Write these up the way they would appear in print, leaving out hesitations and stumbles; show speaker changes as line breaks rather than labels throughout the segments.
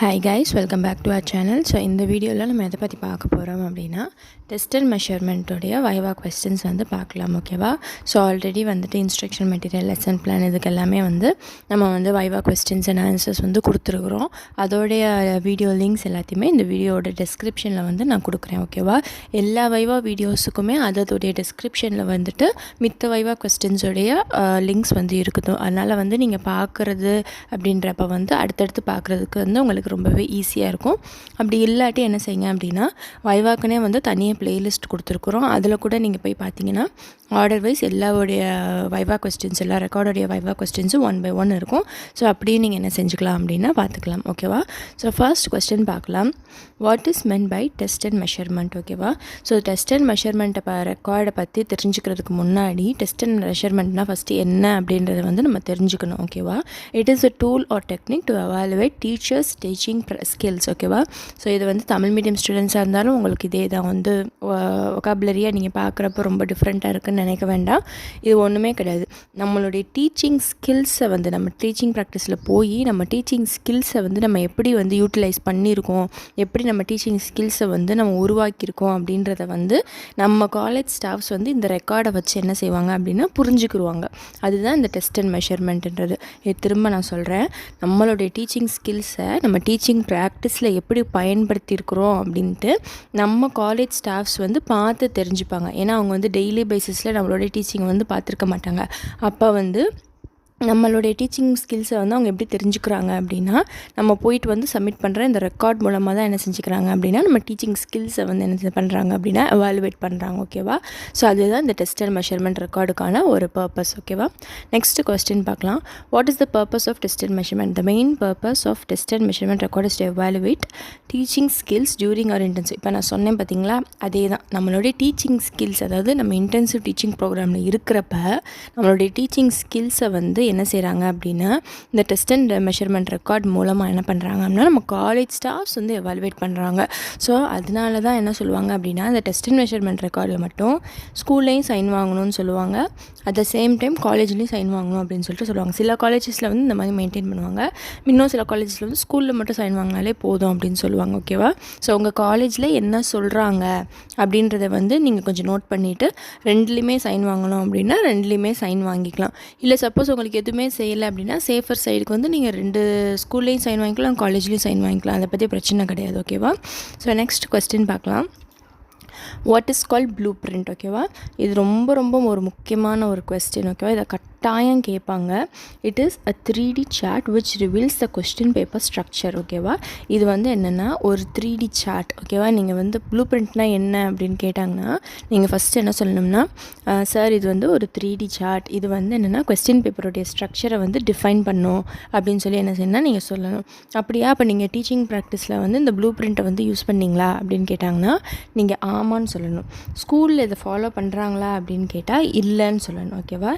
Hi guys, welcome back to our channel. So இந்த வீடியோவில் நம்ம எதை பற்றி பார்க்க போகிறோம் அப்படின்னா டெஸ்ட் அண்ட் மெஷர்மெண்ட்டோடைய வைவா கொஸ்டின்ஸ் வந்து பார்க்கலாம். ஓகேவா? ஸோ ஆல்ரெடி வந்துட்டு இன்ஸ்ட்ரக்ஷன் மெட்டீரியல், லெசன் பிளான் இதுக்கு எல்லாமே வந்து நம்ம வந்து வைவா கொஸ்டின்ஸ் அண்ட் ஆன்சர்ஸ் வந்து கொடுத்துருக்குறோம். அதோடைய வீடியோ லிங்க்ஸ் எல்லாத்தையுமே இந்த வீடியோட டிஸ்கிரிப்ஷனில் வந்து நான் கொடுக்குறேன். ஓகேவா? எல்லா வைவா வீடியோஸுக்குமே அதோடைய டிஸ்கிரிப்ஷனில் வந்துட்டு மித்த வைவா கொஸ்டின்ஸோடைய லிங்க்ஸ் வந்து இருக்குது. அதனால் வந்து நீங்கள் பார்க்குறது அப்படின்றப்ப வந்து அடுத்தடுத்து பார்க்குறதுக்கு வந்து உங்களுக்கு ரொம்பவே ஈஸியாக இருக்கும். அப்படி இல்லாட்டி என்ன செய்யுங்க அப்படின்னா, வைவாக்குனே வந்து தனியாக பிளேலிஸ்ட் கொடுத்துருக்குறோம். அதில் கூட நீங்கள் போய் பார்த்தீங்கன்னா ஆர்டர் வைஸ் எல்லாருடைய வைவா கொஸ்டின்ஸ், எல்லா ரெக்கார்டோடைய வைவா கொஸ்டின்ஸும் 1 by 1 இருக்கும். ஸோ அப்படியே நீங்கள் என்ன செஞ்சுக்கலாம் அப்படின்னா பார்த்துக்கலாம். ஓகேவா? ஸோ ஃபர்ஸ்ட் கொஸ்டின் பார்க்கலாம். What is meant by test and measurement? ஓகேவா? ஸோ டெஸ்ட் அண்ட் மெஷர்மெண்ட்டை ரெக்கார்டை பற்றி தெரிஞ்சுக்கிறதுக்கு முன்னாடி டெஸ்ட் அண்ட் மெஷர்மெண்ட்னால் ஃபஸ்ட்டு என்ன அப்படின்றத வந்து நம்ம தெரிஞ்சுக்கணும். ஓகேவா? It is a tool or technique to evaluate teachers teaching skills. ஓகேவா? ஸோ இது வந்து தமிழ் மீடியம் ஸ்டூடெண்ட்ஸாக இருந்தாலும் உங்களுக்கு இதே தான் வந்து வொக்காபுலரியாக நீங்கள் பார்க்குறப்ப ரொம்ப டிஃப்ரெண்ட்டாக இருக்குதுன்னு நினைக்க வேண்டாம். இது ஒன்றுமே கிடையாது. நம்மளுடைய டீச்சிங் ஸ்கில்ஸை வந்து நம்ம டீச்சிங் ப்ராக்டிஸில் போய் நம்ம டீச்சிங் ஸ்கில்ஸை வந்து நம்ம எப்படி வந்து யூட்டிலைஸ் பண்ணியிருக்கோம், எப்படி நம்ம டீச்சிங் ஸ்கில்ஸை வந்து நம்ம உருவாக்கியிருக்கோம் அப்படின்றத வந்து நம்ம காலேஜ் ஸ்டாஃப்ஸ் வந்து இந்த ரெக்கார்டை வச்சு என்ன செய்வாங்க அப்படின்னா புரிஞ்சுக்கிடுவாங்க. அதுதான் இந்த டெஸ்ட் அண்ட் மெஷர்மெண்ட்டுன்றது. இது திரும்ப நான் சொல்கிறேன், நம்மளுடைய டீச்சிங் ஸ்கில்ஸை நம்ம டீச்சிங் ப்ராக்டிஸில் எப்படி பயன்படுத்தியிருக்கிறோம் அப்படின்ட்டு நம்ம காலேஜ் ஸ்டாஃப்ஸ் வந்து பார்த்து தெரிஞ்சுப்பாங்க. ஏன்னா அவங்க வந்து டெய்லி பேசிஸில் நம்மளோட டீச்சிங் வந்து பார்த்துருக்க மாட்டாங்க. அப்போ வந்து நம்மளுடைய டீச்சிங் ஸ்கில்ஸை வந்து அவங்க எப்படி தெரிஞ்சுக்கிறாங்க அப்படின்னா, நம்ம போயிட்டு வந்து சப்மிட் பண்ணுற இந்த ரெக்கார்ட் மூலமாக தான் என்ன செஞ்சுக்கிறாங்க அப்படின்னா நம்ம டீச்சிங் ஸ்கில்ஸை வந்து என்ன பண்ணுறாங்க அப்படின்னா எவாலுவேட் பண்ணுறாங்க. ஓகேவா? ஸோ அதுதான் இந்த டெஸ்ட் அண்ட் மெஷர்மெண்ட் ரெக்கார்டுக்கான ஒரு பர்பஸ். ஓகேவா? நெக்ஸ்ட் கொஸ்டின் பார்க்கலாம். What is the purpose of test and measurement? The main purpose of test and measurement record is to evaluate teaching skills during our intensive. இப்போ நான் சொன்னேன் பார்த்தீங்களா, அதே தான் நம்மளுடைய டீச்சிங் ஸ்கில்ஸ். அதாவது நம்ம இன்டென்சிவ் டீச்சிங் ப்ரோக்ராமில் இருக்கிறப்ப நம்மளுடைய டீச்சிங் ஸ்கில்ஸை வந்து என்ன செய்கிறாங்க அப்படின்னா இந்த டெஸ்ட் அண்ட் மெஷர்மெண்ட் ரெக்கார்ட் மூலமாக என்ன பண்ணுறாங்க அப்படின்னா நம்ம காலேஜ் ஸ்டாஃப்ஸ் வந்து எவாலுவேட் பண்ணுறாங்க. ஸோ அதனால தான் என்ன சொல்லுவாங்க அப்படின்னா இந்த டெஸ்ட் அண்ட் மெஷர்மெண்ட் ரெக்கார்டில் மட்டும் ஸ்கூல்லையும் சைன் வாங்கணும்னு சொல்லுவாங்க, அட் த சேம் டைம் காலேஜ்லேயும் சைன் வாங்கணும் அப்படின்னு சொல்லிட்டு சொல்லுவாங்க. சில காலேஜஸில் வந்து இந்த மாதிரி மெயின்டைன் பண்ணுவாங்க, இன்னும் சில காலேஜஸில் வந்து ஸ்கூலில் மட்டும் சைன் வாங்கினாலே போதும் அப்படின்னு சொல்லுவாங்க. ஓகேவா? ஸோ உங்கள் காலேஜில் என்ன சொல்கிறாங்க அப்படின்றத வந்து நீங்கள் கொஞ்சம் நோட் பண்ணிவிட்டு ரெண்டுலேயுமே சைன் வாங்கணும் அப்படின்னா ரெண்டுலேயுமே சைன் வாங்கிக்கலாம். இல்லை சப்போஸ் உங்களுக்கு எதுவுமே செய்யலை அப்படின்னா சேஃபர் சைடுக்கு வந்து நீங்கள் 2 ஸ்கூல்லேயும் சைன் வாங்கிக்கலாம், காலேஜ்லேயும் சைன் வாங்கிக்கலாம். அதை பற்றி பிரச்சனை கிடையாது. ஓகேவா? ஸோ நெக்ஸ்ட் கொஸ்டின் பார்க்கலாம். What is called blue print? ஓகேவா? இது ரொம்ப ரொம்ப ஒரு முக்கியமான ஒரு கொஸ்டின். ஓகேவா? இதை கட்டாயம் கேட்பாங்க. It is a 3D chart which reveals the question paper structure. ஓகேவா? இது வந்து என்னென்னா ஒரு 3D சார்ட். ஓகேவா? நீங்கள் வந்து ப்ளூ பிரிண்ட்னா என்ன அப்படின்னு கேட்டாங்கன்னா நீங்கள் ஃபஸ்ட்டு என்ன சொல்லணும்னா, சார் இது வந்து ஒரு 3D சார்ட், இது வந்து என்னென்னா கொஸ்டின் பேப்பருடைய ஸ்ட்ரக்சரை வந்து டிஃபைன் பண்ணும் அப்படின்னு சொல்லி என்ன செய்யணும்னா நீங்கள் சொல்லணும். அப்படியா? அப்போ நீங்கள் டீச்சிங் ப்ராக்டிஸில் வந்து இந்த ப்ளூ பிரிண்ட்டை வந்து யூஸ் பண்ணிங்களா அப்படின்னு கேட்டாங்கன்னா நீங்கள் ஆமான்னு சொல்லணும். ஸ்கூலில் இதை ஃபாலோ பண்ணுறாங்களா அப்படின்னு கேட்டால் இல்லைன்னு சொல்லணும். ஓகேவா?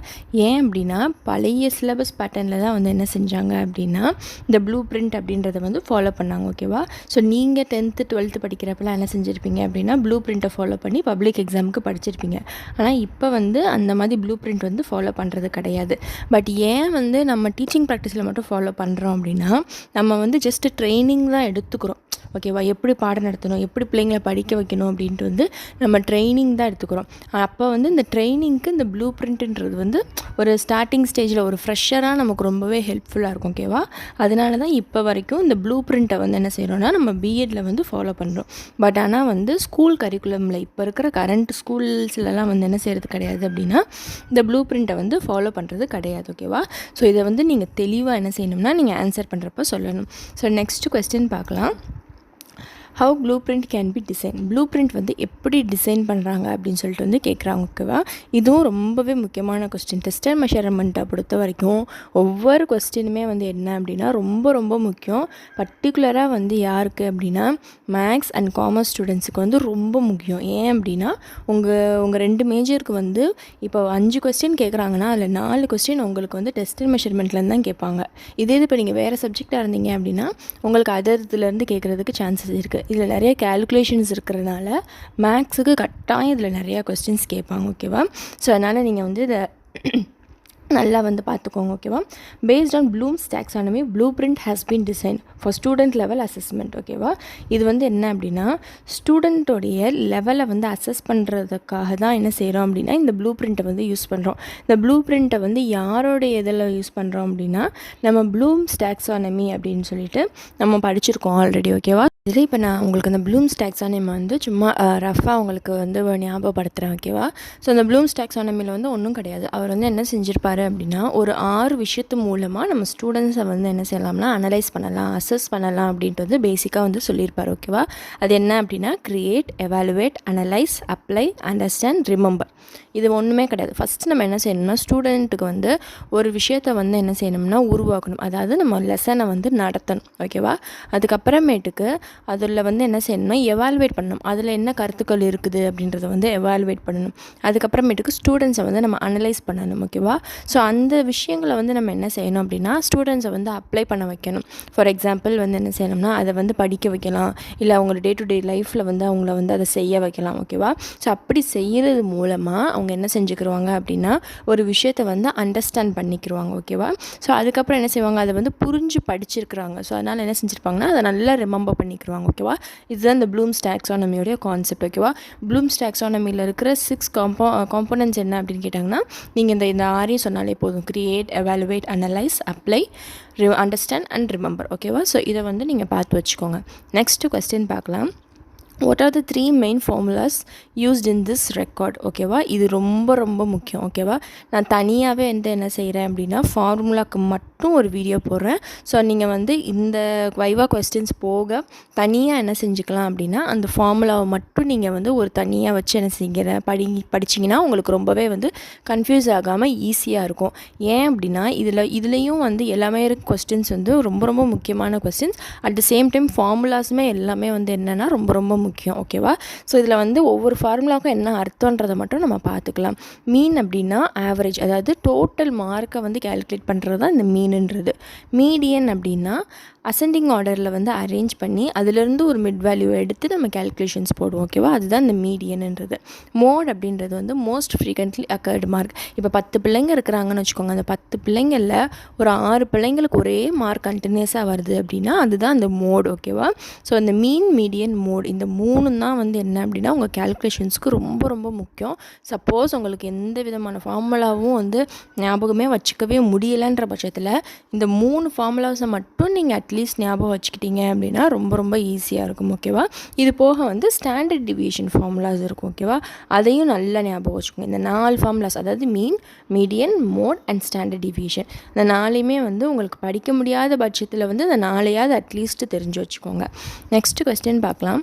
ஏன் அப்படின்னா பழைய சிலபஸ் பேட்டர்னில் தான் வந்து என்ன செஞ்சாங்க அப்படின்னா இந்த ப்ளூ பிரிண்ட் அப்படின்றத வந்து ஃபாலோ பண்ணாங்க. ஓகேவா? ஸோ நீங்கள் 10th 12th படிக்கிறப்பெல்லாம் என்ன செஞ்சுருப்பீங்க அப்படின்னா ப்ளூ பிரிண்ட்டை ஃபாலோ பண்ணி பப்ளிக் எக்ஸாமுக்கு படிச்சிருப்பீங்க. ஆனால் இப்போ வந்து அந்த மாதிரி ப்ளூ பிரிண்ட் வந்து ஃபாலோ பண்ணுறது கிடையாது. பட் ஏன் வந்து நம்ம டீச்சிங் ப்ராக்டிஸில் மட்டும் ஃபாலோ பண்ணுறோம் அப்படின்னா நம்ம வந்து ஜஸ்ட்டு ட்ரைனிங் தான் எடுத்துக்கிறோம். ஓகேவா? எப்படி பாடம் நடத்தணும், எப்படி பிள்ளைங்களை படிக்க வைக்கணும் அப்படின்ட்டு வந்து நம்ம ட்ரைனிங் தான் எடுத்துக்கிறோம். அப்போ வந்து இந்த ட்ரைனிங்க்கு இந்த ப்ளூ பிரிண்ட்டுன்றது வந்து ஒரு ஸ்டார்டிங் ஸ்டேஜில் ஒரு ஃப்ரெஷராக நமக்கு ரொம்பவே ஹெல்ப்ஃபுல்லாக இருக்கும். ஓகேவா? அதனால தான் இப்போ வரைக்கும் இந்த ப்ளூ பிரிண்ட்டை வந்து என்ன செய்கிறோன்னா நம்ம பிஎட்டில் வந்து ஃபாலோ பண்ணுறோம். பட் ஆனால் வந்து ஸ்கூல் கரிக்குலமில் இப்போ இருக்கிற கரண்ட் ஸ்கூல்ஸ்லலாம் வந்து என்ன செய்கிறது கிடையாது அப்படின்னா இந்த ப்ளூ பிரிண்ட்டை வந்து ஃபாலோ பண்ணுறது கிடையாது. ஓகேவா? ஸோ இதை வந்து நீங்கள் தெளிவாக என்ன செய்யணும்னா நீங்கள் ஆன்சர் பண்ணுறப்ப சொல்லணும். ஸோ நெக்ஸ்ட் கொஸ்டின் பார்க்கலாம். How blue print can be design? Blue print வந்து எப்படி டிசைன் பண்ணுறாங்க அப்படின்னு சொல்லிட்டு வந்து கேட்குறாங்க. ஓகேவா? இதுவும் ரொம்பவே முக்கியமான கொஸ்டின். டெஸ்ட் அண்ட் மெஷர்மெண்ட்டை பொறுத்த வரைக்கும் ஒவ்வொரு கொஸ்டினுமே வந்து என்ன அப்படின்னா ரொம்ப ரொம்ப முக்கியம். பர்டிகுலராக வந்து யாருக்கு அப்படின்னா மேக்ஸ் அண்ட் காமர்ஸ் ஸ்டூடெண்ட்ஸுக்கு வந்து ரொம்ப முக்கியம். ஏன் அப்படின்னா உங்கள் 2 மேஜருக்கு வந்து இப்போ 5 கொஸ்டின் கேட்குறாங்கன்னா அதில் 4 கொஸ்டின் உங்களுக்கு வந்து டெஸ்ட் அண்ட் மெஷர்மெண்ட்லேருந்து தான் கேட்பாங்க. இதே இப்போ நீங்கள் வேறு சப்ஜெக்டாக இருந்தீங்க அப்படின்னா உங்களுக்கு அதர்லேருந்து கேட்குறதுக்கு சான்சஸ் இருக்குது. இதில் நிறைய கேல்குலேஷன்ஸ் இருக்கிறதுனால மேக்ஸுக்கு கட்டாயம் இதில் நிறையா கொஸ்டின்ஸ் கேட்பாங்க. ஓகேவா? ஸோ அதனால் நீங்கள் வந்து இதை நல்லா வந்து பார்த்துக்கோங்க ஓகேவா. Based on blooms taxonomy blue print has been design for student level assessment ஓகேவா. இது வந்து என்ன அப்படின்னா ஸ்டூடெண்ட்டோடைய லெவலை வந்து அசஸ் பண்ணுறதுக்காக தான் என்ன செய்கிறோம் அப்படின்னா இந்த ப்ளூ பிரிண்ட்டை வந்து யூஸ் பண்ணுறோம். இந்த ப்ளூ பிரிண்ட்டை வந்து யாரோடைய இதில் யூஸ் பண்ணுறோம் அப்படின்னா நம்ம ப்ளூம்ஸ் டாக்ஸானமி அப்படின்னு சொல்லிட்டு நம்ம படிச்சிருக்கோம் ஆல்ரெடி ஓகேவா. இதில் இப்போ நான் உங்களுக்கு அந்த ப்ளூம்ஸ் டாக்ஸானமி வந்து சும்மா ரஃபாக உங்களுக்கு வந்து ஞாபகப்படுத்துகிறேன் ஓகேவா. ஸோ அந்த ப்ளூம்ஸ் டாக்ஸானமியில் வந்து ஒன்றும் கிடையாது. அவர் வந்து என்ன செஞ்சுருப்பார் அப்படின்னா ஒரு 6 விஷயத்து மூலமாக நம்ம ஸ்டூடெண்ட்ஸை வந்து என்ன செய்யலாம்னா அனலைஸ் பண்ணலாம், அசஸ் பண்ணலாம் அப்படின்ட்டு வந்து பேசிக்காக வந்து சொல்லியிருப்பார் ஓகேவா. அது என்ன அப்படின்னா create, evaluate, analyse, apply, understand, remember. இது ஒன்றுமே கிடையாது. ஃபஸ்ட்டு நம்ம என்ன செய்யணும்னா ஸ்டூடெண்ட்டுக்கு வந்து ஒரு விஷயத்தை வந்து என்ன செய்யணும்னா உருவாக்கணும், அதாவது நம்ம லெசனை வந்து நடத்தணும் ஓகேவா. அதுக்கப்புறமேட்டுக்கு அதில் வந்து என்ன செய்யணும்னா எவாலுவேட் பண்ணணும், அதில் என்ன கருத்துக்கள் இருக்குது அப்படின்றத வந்து எவாலுவேட் பண்ணணும். அதுக்கப்புறமேட்டுக்கு ஸ்டூடெண்ட்ஸை வந்து நம்ம அனலைஸ் பண்ணணும் ஓகேவா. ஸோ அந்த விஷயங்களை வந்து நம்ம என்ன செய்யணும் அப்படின்னா ஸ்டூடெண்ட்ஸை வந்து அப்ளை பண்ண வைக்கணும். ஃபார் எக்ஸாம்பிள் வந்து என்ன செய்யணும்னா அதை வந்து படிக்க வைக்கலாம், இல்லை அவங்களோட டே டு டே லைஃப்பில் வந்து அவங்கள வந்து அதை செய்ய வைக்கலாம் ஓகேவா. ஸோ அப்படி செய்கிறது மூலமாக அவங்க என்ன செஞ்சுக்கிடுவாங்க அப்படின்னா ஒரு விஷயத்தை வந்து அண்டர்ஸ்டாண்ட் பண்ணிக்கிடுவாங்க ஓகேவா. ஸோ அதுக்கப்புறம் என்ன செய்வாங்க, அதை வந்து புரிஞ்சு படிச்சிருக்கிறாங்க. ஸோ அதனால் என்ன செஞ்சுருப்பாங்கன்னா அதை நல்லா ரிமெம்பர் பண்ணிக்கிடுவாங்க ஓகேவா. இதுதான் இந்த ப்ளூம்ஸ் டாக்ஸானமியோடைய கான்செப்ட் ஓகேவா. ப்ளூம்ஸ் டாக்ஸானமியில் இருக்கிற 6 காம்போனன்ட்ஸ் என்ன அப்படின்னு கேட்டாங்கன்னா நீங்கள் இந்த 6 சொன்னாலே போதும். Create, evaluate, analyse, apply, understand and remember ஓகேவா. ஸோ இதை வந்து நீங்கள் பார்த்து வச்சுக்கோங்க. நெக்ஸ்ட்டு கொஸ்டின் பார்க்கலாம். What are the 3 main formulas used in this record ஓகேவா. இது ரொம்ப ரொம்ப முக்கியம் ஓகேவா. நான் தனியாகவே வந்து என்ன செய்கிறேன் அப்படின்னா ஃபார்முலாவுக்கு மட்டும் ஒரு வீடியோ போடுறேன். ஸோ நீங்கள் வந்து இந்த வைவா கொஸ்டின்ஸ் போக தனியாக என்ன செஞ்சுக்கலாம் அப்படின்னா அந்த ஃபார்முலாவை மட்டும் நீங்கள் வந்து ஒரு தனியாக வச்சு என்ன செய்கிற படிச்சிங்கன்னா உங்களுக்கு ரொம்பவே வந்து கன்ஃபியூஸ் ஆகாமல் ஈஸியாக இருக்கும். ஏன் அப்படின்னா இதுலேயும் வந்து எல்லாமே கொஸ்டின்ஸ் வந்து ரொம்ப ரொம்ப முக்கியமான questions. At the same time ஃபார்முலாஸுமே எல்லாமே வந்து என்னென்னா ரொம்ப ரொம்ப முக்கியம் ஓகேவா. ஸோ இதில் வந்து ஒவ்வொரு ஃபார்முலாவுக்கும் என்ன அர்த்தன்றதை மட்டும் நம்ம பார்த்துக்கலாம். மீன் அப்படின்னா ஆவரேஜ், அதாவது டோட்டல் மார்க்கை வந்து கேல்குலேட் பண்ணுறது தான் இந்த மீனுன்றது. மீடியன் அப்படின்னா அசெண்டிங் ஆர்டரில் வந்து அரேஞ்ச் பண்ணி அதிலிருந்து ஒரு மிட் வேல்யூ எடுத்து நம்ம கேல்குலேஷன்ஸ் போடுவோம் ஓகேவா. அதுதான் இந்த மீடியன்ன்றது. மோட் அப்படின்றது வந்து மோஸ்ட் ஃப்ரீக்வெண்ட்லி அக்கர்டு மார்க். இப்போ 10 பிள்ளைங்க இருக்கிறாங்கன்னு வச்சுக்கோங்க, அந்த 10 பிள்ளைங்களில் ஒரு 6 பிள்ளைங்களுக்கு ஒரே மார்க் கண்டினியூஸாக வருது அப்படின்னா அதுதான் அந்த மோட் ஓகேவா. ஸோ அந்த மீன், மீடியன், மோட் இந்த 3 தான் வந்து என்ன அப்படின்னா உங்கள் கேல்குலேஷன்ஸ்க்கு ரொம்ப ரொம்ப முக்கியம். சப்போஸ் உங்களுக்கு எந்த விதமான ஃபார்முலாவும் வந்து ஞாபகமே வச்சுக்கவே முடியலைன்ற பட்சத்தில் இந்த 3 ஃபார்முலாஸை மட்டும் நீங்கள் அட்லீஸ்ட் ஞாபகம் வச்சுக்கிட்டீங்க அப்படின்னா ரொம்ப ரொம்ப ஈஸியாக இருக்கும் ஓகேவா. இது போக வந்து ஸ்டாண்டர்ட் டிவியேஷன் ஃபார்முலாஸ் இருக்கும் ஓகேவா. அதையும் நல்லா ஞாபகம் வச்சுக்கோங்க. இந்த 4 ஃபார்முலாஸ், அதாவது mean, median, mode and standard deviation, இந்த 4மே வந்து உங்களுக்கு படிக்க முடியாத பட்சத்தில் வந்து இந்த 4ஐயாவது அட்லீஸ்ட்டு தெரிஞ்சு வச்சுக்கோங்க. நெக்ஸ்ட் கொஸ்டின் பார்க்கலாம்.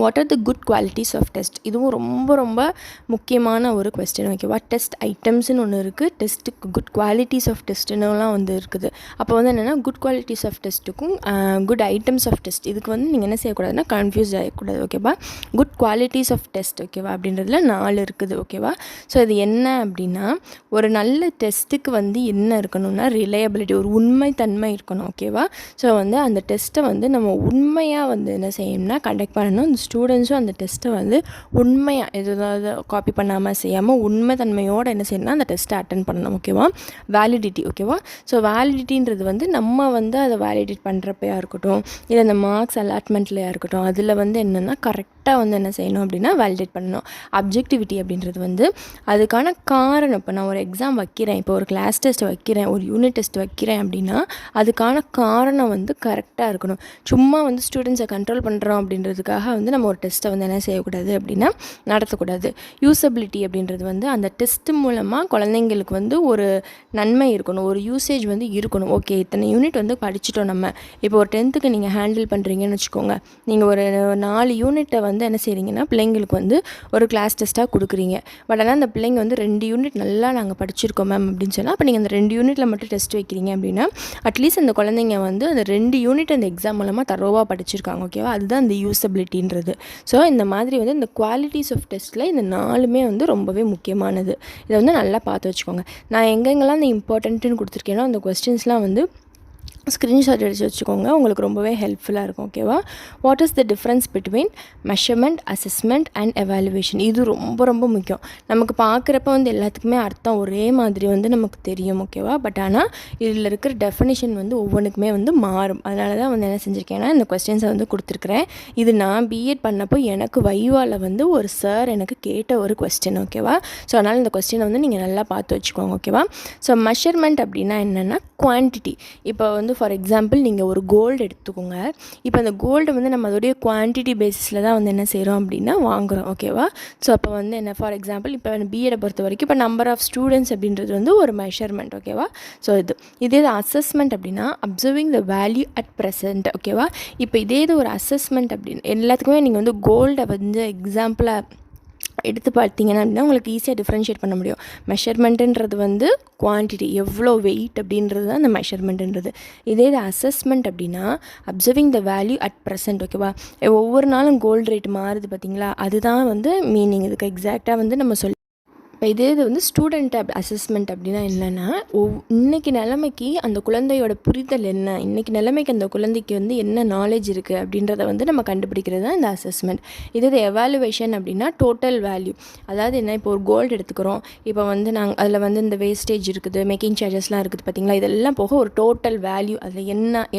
What are the good qualities of test. இதுவும் ரொம்ப ரொம்ப முக்கியமான ஒரு கொஸ்டின் ஓகேவா. டெஸ்ட் ஐட்டம்ஸ்னு ஒன்று இருக்குது, டெஸ்ட்டுக்கு குட் குவாலிட்டிஸ் ஆஃப் டெஸ்ட்டுன்னுலாம் வந்து இருக்குது. அப்போ வந்து என்னென்னா குட் குவாலிட்டிஸ் ஆஃப் டெஸ்ட்டுக்கும் குட் ஐட்டம்ஸ் ஆஃப் டெஸ்ட் இதுக்கு வந்து நீங்கள் என்ன செய்யக்கூடாதுன்னா கன்ஃபியூஸ் ஆகக்கூடாது ஓகேவா. குட் குவாலிட்டிஸ் ஆஃப் டெஸ்ட் ஓகேவா அப்படின்றதுல 4 இருக்குது ஓகேவா. ஸோ இது என்ன அப்படின்னா ஒரு நல்ல டெஸ்ட்டுக்கு வந்து என்ன இருக்கணும்னா ரிலையபிலிட்டி, ஒரு உண்மைத்தன்மை இருக்கணும் ஓகேவா. ஸோ வந்து அந்த டெஸ்ட்டை வந்து நம்ம உண்மையாக வந்து என்ன செய்யணும்னா கண்டக்ட் பண்ணணும். ஸ்டூடெண்ட்ஸும் அந்த டெஸ்ட்டை வந்து உண்மையாக எதாவது காப்பி பண்ணாமல் செய்யாமல் உண்மை தன்மையோடு என்ன செய்யணும்னா அந்த டெஸ்ட்டை அட்டன் பண்ணணும் ஓகேவா. வேலிடிட்டி ஓகேவா. ஸோ வேலிடிட்டின்றது வந்து நம்ம வந்து அதை வேலிடேட் பண்ணுறப்பையா இருக்கட்டும், இல்லை அந்த மார்க்ஸ் அலாட்மெண்ட்லையாக இருக்கட்டும், அதில் வந்து என்னென்னா கரெக்டாக வந்து என்ன செய்யணும் அப்படின்னா வேலிடேட் பண்ணணும். அப்ஜெக்டிவிட்டி அப்படின்றது வந்து அதுக்கான காரணம். இப்போ நான் ஒரு எக்ஸாம் வைக்கிறேன், இப்போ ஒரு கிளாஸ் டெஸ்ட் வைக்கிறேன், ஒரு யூனிட் டெஸ்ட் வைக்கிறேன் அப்படின்னா அதுக்கான காரணம் வந்து கரெக்டாக இருக்கணும். சும்மா வந்து ஸ்டூடெண்ட்ஸை கண்ட்ரோல் பண்ணுறோம் அப்படின்றதுக்காக வந்து நம்ம ஒரு டெஸ்ட்டை வந்து என்ன செய்யக்கூடாது அப்படின்னா நடத்தக்கூடாது. யூசபிலிட்டி அப்படின்றது வந்து அந்த டெஸ்ட் மூலமாக குழந்தைங்களுக்கு வந்து ஒரு நன்மை இருக்கணும், ஒரு யூசேஜ் வந்து இருக்கணும். ஓகே, இத்தனை யூனிட் வந்து படிச்சிட்டோம் நம்ம. இப்போ ஒரு 10th நீங்கள் ஹேண்டில் பண்ணுறீங்கன்னு வச்சுக்கோங்க, நீங்கள் ஒரு 4 யூனிட்டை வந்து என்ன செய்கிறீங்கன்னா பிள்ளைங்களுக்கு வந்து ஒரு கிளாஸ் டெஸ்ட்டாக கொடுக்குறீங்க. பட் ஆனால் அந்த பிள்ளைங்க வந்து 2 யூனிட் நல்லா நாங்கள் படிச்சிருக்கோம் மேம் அப்படின்னு சொன்னால், அப்போ நீங்கள் அந்த 2 யூனிட்டில் மட்டும் டெஸ்ட் வைக்கிறீங்க அப்படின்னா அட்லீஸ்ட் அந்த குழந்தைங்க வந்து அந்த 2 யூனிட் அந்த எக்ஸாம் மூலமாக தரோவாக படிச்சிருக்காங்க ஓகேவா. அதுதான் அந்த யூசபிலிட்டின்றது. ஸோ இந்த மாதிரி வந்து இந்த குவாலிட்டிஸ் ஆஃப் டெஸ்ட்டில் இந்த 4மே வந்து ரொம்பவே முக்கியமானது. இதை வந்து நல்லா பார்த்து வச்சுக்கோங்க. நான் எங்கெங்கெல்லாம் இந்த இம்பார்ட்டன்ட்டுன்னு கொடுத்துருக்கேனோ அந்த கொஸ்டின்ஸ்லாம் வந்து ஸ்க்ரீன்ஷாட் எடுத்து வச்சுக்கோங்க, உங்களுக்கு ரொம்பவே ஹெல்ப்ஃபுல்லாக இருக்கும். ஓகேவா? What is the difference between measurement, assessment and evaluation? இது ரொம்ப ரொம்ப முக்கியம். நமக்கு பார்க்குறப்ப வந்து எல்லாத்துக்குமே அர்த்தம் ஒரே மாதிரி வந்து நமக்கு தெரியும். ஓகேவா? பட் ஆனால் இதில் இருக்கிற டெஃபினிஷன் வந்து ஒவ்வொன்றுக்குமே வந்து மாறும். அதனால தான் வந்து என்ன செஞ்சுருக்கேன்னா இந்த கொஸ்டின்ஸை வந்து கொடுத்துருக்குறேன். இது நான் பிஎட் பண்ணப்போ எனக்கு வைவாவில் வந்து ஒரு சார் எனக்கு கேட்ட ஒரு கொஸ்டின். ஓகேவா? ஸோ அதனால் இந்த கொஸ்டினை வந்து நீங்கள் நல்லா பார்த்து வச்சுக்கோங்க. ஓகேவா? ஸோ மெஷர்மெண்ட் அப்படின்னா என்னென்னா குவான்டிட்டி. இப்போ வந்து ஃபார் எக்ஸாம்பிள் நீங்கள் ஒரு கோல்டு எடுத்துக்கோங்க. இப்போ அந்த கோல்டு வந்து நம்ம அதோடைய குவான்டிட்டி பேசிஸில் தான் வந்து என்ன செய்கிறோம் அப்படின்னா வாங்குகிறோம். ஓகேவா? ஸோ அப்போ வந்து என்ன ஃபார் எக்ஸாம்பிள் இப்போ பிஎடை பொறுத்த வரைக்கும் இப்போ நம்பர் ஆஃப் ஸ்டூடெண்ட்ஸ் அப்படின்றது வந்து ஒரு மெஷர்மெண்ட். ஓகேவா? ஸோ இதே அசஸ்மெண்ட் அப்படின்னா observing the value at present. ஓகேவா? இப்போ இதே ஒரு அசஸ்மெண்ட் அப்படின்னு எல்லாத்துக்குமே நீங்கள் வந்து கோல்டை வந்து எக்ஸாம்பிளாக எடுத்து பார்த்தீங்கன்னா அப்படின்னா உங்களுக்கு ஈஸியாக டிஃப்ரென்ஷியேட் பண்ண முடியும். மெஷர்மெண்ட்டுன்றது வந்து குவான்டிட்டி, எவ்வளோ வெயிட் அப்படின்றது தான் அந்த மெஷர்மெண்ட்டுன்றது. இதே அசஸ்மெண்ட் அப்படின்னா observing the value at present. ஓகேவா? ஒவ்வொரு நாளும் கோல்டு ரேட் மாறுது பார்த்தீங்களா, அதுதான் வந்து மீனிங். இதுக்கு எக்ஸாக்டாக வந்து நம்ம சொல்லி இப்போ இது வந்து ஸ்டூடெண்ட் அசஸ்மெண்ட் அப்படின்னா என்னென்னா இன்றைக்கி நிலைமைக்கு அந்த குழந்தையோட புரிதல் என்ன, இன்றைக்கி நிலைமைக்கு அந்த குழந்தைக்கு வந்து என்ன நாலேஜ் இருக்குது அப்படின்றத வந்து நம்ம கண்டுபிடிக்கிறது தான் இந்த அசஸ்மெண்ட். இது எவாலுவேஷன் அப்படின்னா டோட்டல் வேல்யூ. அதாவது என்ன, இப்போ ஒரு கோல்டு எடுத்துக்கிறோம், இப்போ வந்து நாங்கள் அதில் வந்து இந்த வேஸ்டேஜ் இருக்குது, மேக்கிங் சார்ஜஸ்லாம் இருக்குது பார்த்தீங்களா, இதெல்லாம் போக ஒரு டோட்டல் வேல்யூ, அதில்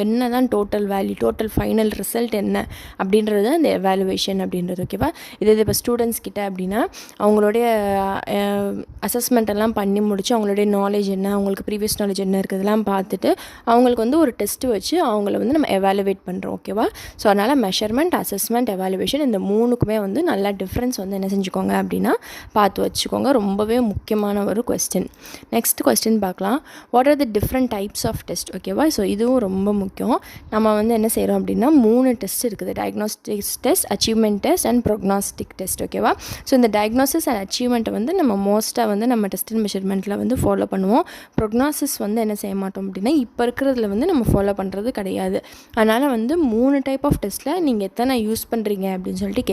என்ன தான் total value, total final result என்ன அப்படின்றது தான் இந்த எவாலுவேஷன் அப்படின்றது. ஓகேவா? இது இப்போ ஸ்டூடெண்ட்ஸ் கிட்ட அப்படின்னா அவங்களுடைய அசஸ்மெண்ட் எல்லாம் பண்ணி முடிச்சு அவங்களுடைய நாலேஜ் என்ன, அவங்களுக்கு ப்ரீவியஸ் நாலேஜ் என்ன இருக்குதுலாம் பார்த்துட்டு அவங்களுக்கு வந்து ஒரு டெஸ்ட்டு வச்சு அவங்கள வந்து நம்ம எவாலுவேட் பண்ணுறோம். ஓகேவா? ஸோ அதனால் மெஷர்மெண்ட், அசஸ்மெண்ட், எவாலுவேஷன் இந்த மூணுக்குமே வந்து நல்லா டிஃப்ரென்ஸ் வந்து என்ன செஞ்சுக்கோங்க அப்படின்னா பார்த்து வச்சுக்கோங்க. ரொம்பவே முக்கியமான ஒரு கொஸ்டின். நெக்ஸ்ட் கொஸ்டின் பார்க்கலாம். What are the different types of test? ஓகேவா? ஸோ இதுவும் ரொம்ப முக்கியம். நம்ம வந்து என்ன செய்கிறோம் அப்படின்னா 3 டெஸ்ட் இருக்குது. Diagnostics test, achievement test and prognostic test. ஓகேவா? ஸோ இந்த டயக்னோசிஸ் அண்ட் அச்சீவ்மெண்ட்டை வந்து நம்ம மோஸ்ட்டாக வந்து நம்ம டெஸ்ட் அண்ட் மெஷர்மெண்ட்டில் வந்து ஃபாலோ பண்ணுவோம். ப்ரோக்னாசிஸ் வந்து என்ன செய்ய மாட்டோம் அப்படின்னா இப்போ இருக்கிறதுல வந்து நம்ம ஃபாலோ பண்ணுறது கிடையாது. அதனால் வந்து 3 டைப் ஆஃப் டெஸ்ட்டில் நீங்கள் எத்தனை யூஸ் பண்ணுறீங்க அப்படின்னு சொல்லிட்டு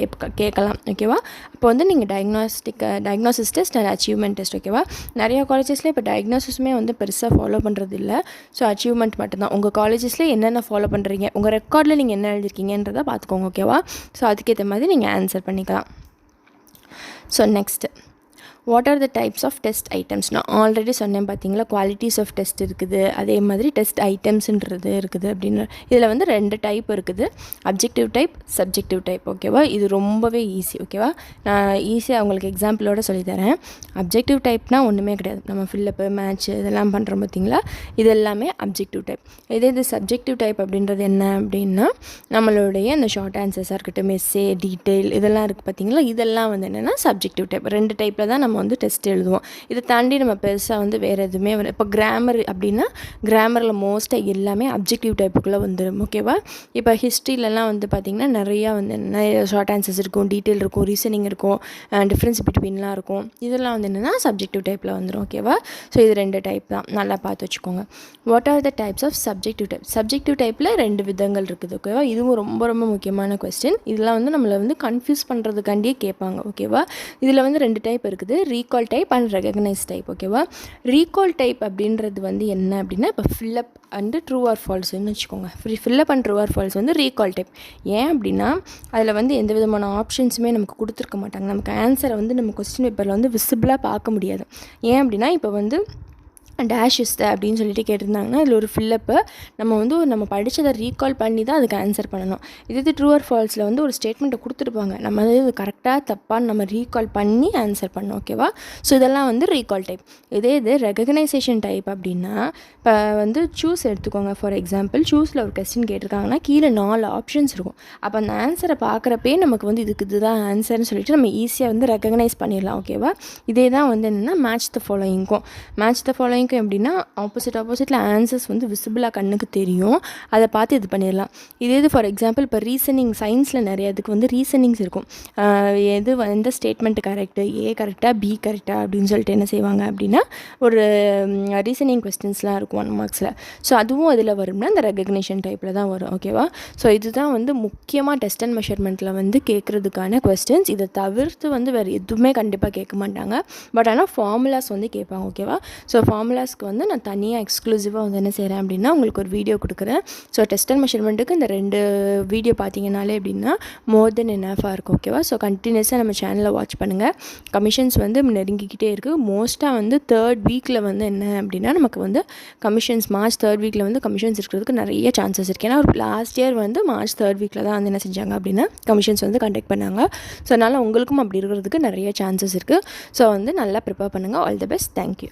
கேட்கலாம். ஓகேவா? அப்போ வந்து நீங்கள் diagnosis test and achievement test. ஓகேவா? நிறையா காலேஜஸில் இப்போ டயக்னோசிஸுமே வந்து பெருசாக ஃபாலோ பண்ணுறது இல்லை. ஸோ அச்சீவ்மெண்ட் மட்டும்தான். உங்கள் காலேஜஸில் என்னென்ன ஃபாலோ பண்ணுறீங்க, உங்கள் ரெக்கார்டில் நீங்கள் என்ன எழுதிருக்கீங்கன்றதை பார்த்துக்கோங்க. ஓகேவா? ஸோ அதுக்கேற்ற மாதிரி நீங்கள் ஆன்சர் பண்ணிக்கலாம். So next, what are the types of test items? நான் ஆல்ரெடி சொன்னேன் பார்த்தீங்களா, குவாலிட்டிஸ் ஆஃப் டெஸ்ட் இருக்குது, அதே மாதிரி டெஸ்ட் ஐட்டம்ஸுன்றது இருக்குது அப்படின்னு. இதில் வந்து 2 டைப் இருக்குது, அப்ஜெக்டிவ் டைப், சப்ஜெக்டிவ் டைப். ஓகேவா? இது ரொம்பவே ஈஸி. ஓகேவா? நான் ஈஸியாக உங்களுக்கு எக்ஸாம்பிளோடு சொல்லித்தரேன். அப்ஜெக்டிவ் டைப்னால் ஒன்றுமே கிடையாது, நம்ம ஃபில்லப்பு, மேட்ச்சு இதெல்லாம் பண்ணுறோம் பார்த்தீங்களா, இது எல்லாமே அப்ஜெக்டிவ் டைப். இது சப்ஜெக்டிவ் டைப் அப்படின்றது என்ன அப்படின்னா நம்மளுடைய அந்த ஷார்ட் ஆன்சர்ஸாக இருக்கட்டும், எஸ்ஸே, டீட்டெயில் இதெல்லாம் இருக்குது பார்த்தீங்களா, இதெல்லாம் வந்து என்னென்னா சப்ஜெக்டிவ் டைப். 2 டைப்பில் தான் நம்ம வந்து டெஸ்ட் எழுதுவோம். இதை தாண்டி நம்ம பெருசாக வந்து வேறு எதுவுமே இப்போ கிராமர் அப்படின்னா கிராமரில் மோஸ்ட்டாக எல்லாமே அப்ஜெக்டிவ் டைப்புக்குள்ளே வந்துடும். ஓகேவா? இப்போ ஹிஸ்ட்ரியிலலாம் வந்து பார்த்திங்கன்னா நிறையா வந்து நிறைய ஷார்ட் ஆன்சர்ஸ் இருக்கும், டீட்டெயில் இருக்கும், ரீசனிங் இருக்கும், டிஃப்ரென்ஸ் பிட்வீன்லாம் இருக்கும். இதெல்லாம் வந்து என்னென்னா சப்ஜெக்டிவ் டைப்பில் வந்துடும். ஓகேவா? ஸோ இது 2 டைப் தான், நல்லா பார்த்து வச்சுக்கோங்க. What are the types of subjective type? Subjective டைப்பில் 2 விதங்கள் இருக்குது. ஓகேவா? இதுவும் ரொம்ப ரொம்ப முக்கியமான கொஸ்டின். இதெல்லாம் வந்து நம்மளை வந்து கன்ஃபியூஸ் பண்ணுறதுக்காண்டியே கேட்பாங்க. ஓகேவா? இதில் வந்து 2 டைப் இருக்குது, recall type and recognise type. ஓகேவா? ரீகால் டைப் அப்படின்றது வந்து என்ன அப்படின்னா இப்போ ஃபில்லப் அண்டு ட்ரூ ஆர் ஃபால்ஸ்ன்னு வச்சுக்கோங்க. Fill up and true or false வந்து ரீகால் டைப். ஏன் அப்படின்னா அதில் வந்து எந்த விதமான ஆப்ஷன்ஸுமே நமக்கு கொடுத்துருக்க மாட்டாங்க. நமக்கு ஆன்சரை வந்து நம்ம கொஸ்டின் பேப்பரில் வந்து விசிபிளாக பார்க்க முடியாது. ஏன் அப்படின்னா இப்போ வந்து டேஷ் இஸ் த அப்படின்னு சொல்லிட்டு கேட்டிருந்தாங்கன்னா அதில் ஒரு ஃபில்லப்பை நம்ம வந்து நம்ம படித்ததை ரீகால் பண்ணி தான் அதுக்கு ஆன்சர் பண்ணணும். இது ட்ரூ ஆர் ஃபால்ஸில் வந்து ஒரு ஸ்டேட்மெண்ட்டை கொடுத்துருப்பாங்க, நம்ம வந்து இது கரெக்டாக தப்பான்னு நம்ம ரீகால் பண்ணி ஆன்சர் பண்ணோம். ஓகேவா? ஸோ இதெல்லாம் வந்து ரீகால் டைப். இது ரெகக்னைசேஷன் டைப் அப்படின்னா இப்போ வந்து சூஸ் எடுத்துக்கோங்க. ஃபார் எக்ஸாம்பிள் சூஸில் ஒரு கொஸ்டின் கேட்டிருக்காங்கன்னா கீழே 4 ஆப்ஷன்ஸ் இருக்கும். அப்போ அந்த ஆன்சரை பார்க்குறப்பே நமக்கு வந்து இதுதான் ஆன்சர்னு சொல்லிட்டு நம்ம ஈஸியாக வந்து ரெகக்னைஸ் பண்ணிடலாம். ஓகேவா? இதே தான் வந்து என்னென்னா மேட்ச் த ஃபாலோயிங்க்கும் எப்படின்னா ஆப்போசிட்டில் ஆன்சர்ஸ் வந்து விசிபிளாக கண்ணுக்கு தெரியும், அதை பார்த்து இது பண்ணிடலாம். இது ஃபார் எக்ஸாம்பிள் இப்போ ரீசனிங், சயின்ஸில் நிறைய இதுக்கு வந்து ரீசனிங்ஸ் இருக்கும். எந்த ஸ்டேட்மெண்ட் கரெக்டு, ஏ கரெக்டாக, பி கரெக்டாக அப்படின்னு சொல்லிட்டு என்ன செய்வாங்க அப்படின்னா ஒரு ரீசனிங் கொஸ்டின்ஸ்லாம் இருக்கும் 1 மார்க்ஸில். ஸோ அதுவும் அதில் வரும்னா அந்த ரெகக்னிஷன் டைப்பில் தான் வரும். ஓகேவா? ஸோ இதுதான் வந்து முக்கியமாக டெஸ்ட் அண்ட் மெஷர்மெண்ட்டில் வந்து கேட்குறதுக்கான கொஸ்டின்ஸ். இதை தவிர்த்து வந்து வேறு எதுவுமே கண்டிப்பாக கேட்க மாட்டாங்க. பட் ஆனால் ஃபார்முலாஸ் வந்து கேட்பாங்க. ஓகேவா? ஸோ ஃபார்முலா ஃபார்முலாஸ்க்கு வந்து நான் தனியாக எக்ஸ்க்ளூசிவாக வந்து என்ன செய்கிறேன் அப்படின்னா உங்களுக்கு ஒரு வீடியோ கொடுக்குறேன். ஸோ டெஸ்ட் அண்ட் மெஷர்மெண்ட்டுக்கு இந்த 2 வீடியோ பார்த்தீங்கனாலே அப்படின்னா மோர் தென் எனஃபாக இருக்கும். ஓகேவா? ஸோ கண்டினியூஸாக நம்ம சேனலை வாட்ச் பண்ணுங்கள். கமிஷன்ஸ் வந்து நெருங்கிக்கிட்டே இருக்குது. மோஸ்ட்டாக வந்து 3rd வீக்கில் வந்து என்ன அப்படின்னா நமக்கு வந்து கமிஷன்ஸ் மார்ச் 3rd வீக்கில் வந்து கமிஷன்ஸ் இருக்கிறதுக்கு நிறைய சான்சஸ் இருக்குது. ஏன்னா ஒரு லாஸ்ட் இயர் வந்து மார்ச் 3rd வீக்கில் தான் வந்து என்ன செஞ்சாங்க அப்படின்னா கமிஷன்ஸ் வந்து கண்டக்ட் பண்ணாங்க. ஸோ அதனால் உங்களுக்கும் அப்படி இருக்கிறதுக்கு நிறைய சான்சஸ் இருக்குது. ஸோ வந்து நல்லா ப்ரிப்பேர் பண்ணுங்கள். All the best. தேங்க்யூ.